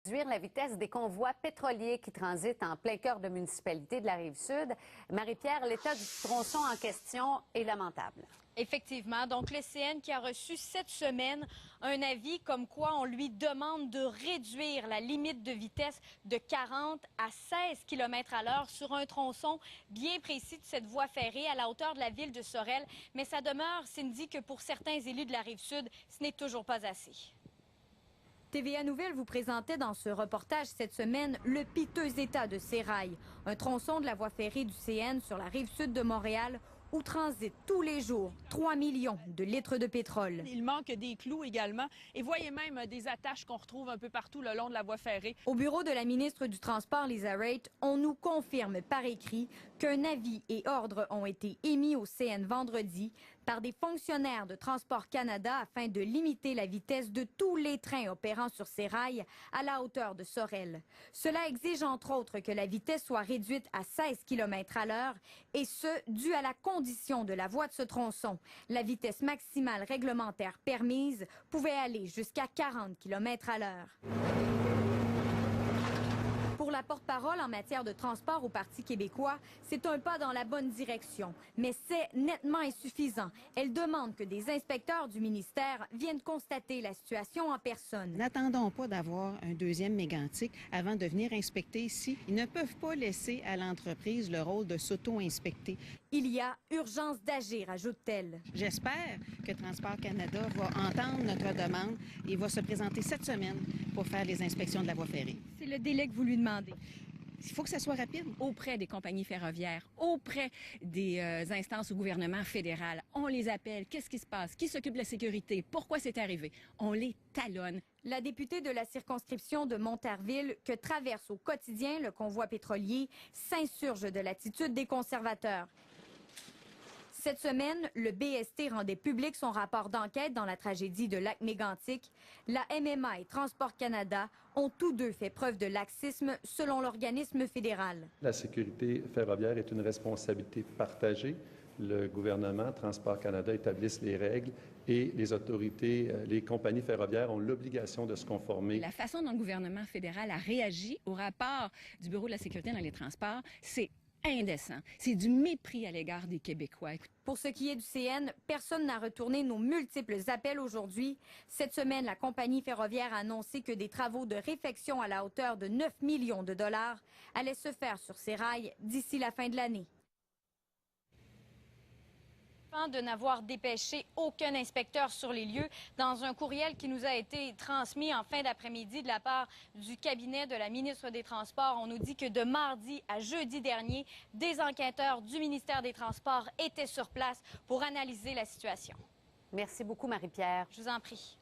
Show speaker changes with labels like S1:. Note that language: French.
S1: Réduire la vitesse des convois pétroliers qui transitent en plein cœur de municipalités de la Rive-Sud. Marie-Pierre, l'état du tronçon en question est lamentable.
S2: Effectivement. Donc, le CN qui a reçu cette semaine un avis comme quoi on lui demande de réduire la limite de vitesse de 40 à 16 km à l'heure sur un tronçon bien précis de cette voie ferrée à la hauteur de la ville de Sorel. Mais ça demeure, Cindy, que pour certains élus de la Rive-Sud, ce n'est toujours pas assez.
S3: TVA Nouvelles vous présentait dans ce reportage cette semaine le piteux état de ces rails, un tronçon de la voie ferrée du CN sur la rive sud de Montréal où transitent tous les jours 3 millions de litres de pétrole.
S4: Il manque des clous également et voyez même des attaches qu'on retrouve un peu partout le long de la voie ferrée.
S3: Au bureau de la ministre du Transport, Lisa Raitt, on nous confirme par écrit qu'un avis et ordre ont été émis au CN vendredi par des fonctionnaires de Transport Canada afin de limiter la vitesse de tous les trains opérant sur ces rails à la hauteur de Sorel. Cela exige entre autres que la vitesse soit réduite à 16 km à l'heure et ce, dû à la condition de la voie de ce tronçon. La vitesse maximale réglementaire permise pouvait aller jusqu'à 40 km à l'heure. Pour la porte-parole en matière de transport au Parti québécois, c'est un pas dans la bonne direction, mais c'est nettement insuffisant. Elle demande que des inspecteurs du ministère viennent constater la situation en personne.
S5: N'attendons pas d'avoir un deuxième mégantic avant de venir inspecter ici. Ils ne peuvent pas laisser à l'entreprise le rôle de s'auto-inspecter.
S3: Il y a urgence d'agir, ajoute-t-elle.
S5: J'espère que Transport Canada va entendre notre demande et va se présenter cette semaine pour faire les inspections de la voie ferrée.
S3: C'est le délai que vous lui demandez.
S5: Il faut que ça soit rapide.
S4: Auprès des compagnies ferroviaires, auprès des instances au gouvernement fédéral, on les appelle. Qu'est-ce qui se passe? Qui s'occupe de la sécurité? Pourquoi c'est arrivé? On les talonne.
S3: La députée de la circonscription de Montarville, que traverse au quotidien le convoi pétrolier, s'insurge de l'attitude des conservateurs. Cette semaine, le BST rendait public son rapport d'enquête dans la tragédie de Lac-Mégantic. La MMA et Transport Canada ont tous deux fait preuve de laxisme selon l'organisme fédéral.
S6: La sécurité ferroviaire est une responsabilité partagée. Le gouvernement, Transport Canada, établissent les règles et les autorités, les compagnies ferroviaires ont l'obligation de se conformer.
S4: La façon dont le gouvernement fédéral a réagi au rapport du Bureau de la sécurité dans les transports, c'est indécent. C'est du mépris à l'égard des Québécois.
S3: Pour ce qui est du CN, personne n'a retourné nos multiples appels aujourd'hui. Cette semaine, la compagnie ferroviaire a annoncé que des travaux de réfection à la hauteur de 9 millions de dollars allaient se faire sur ces rails d'ici la fin de l'année.
S2: De n'avoir dépêché aucun inspecteur sur les lieux. Dans un courriel qui nous a été transmis en fin d'après-midi de la part du cabinet de la ministre des Transports, on nous dit que de mardi à jeudi dernier, des enquêteurs du ministère des Transports étaient sur place pour analyser la situation.
S1: Merci beaucoup, Marie-Pierre.
S2: Je vous en prie.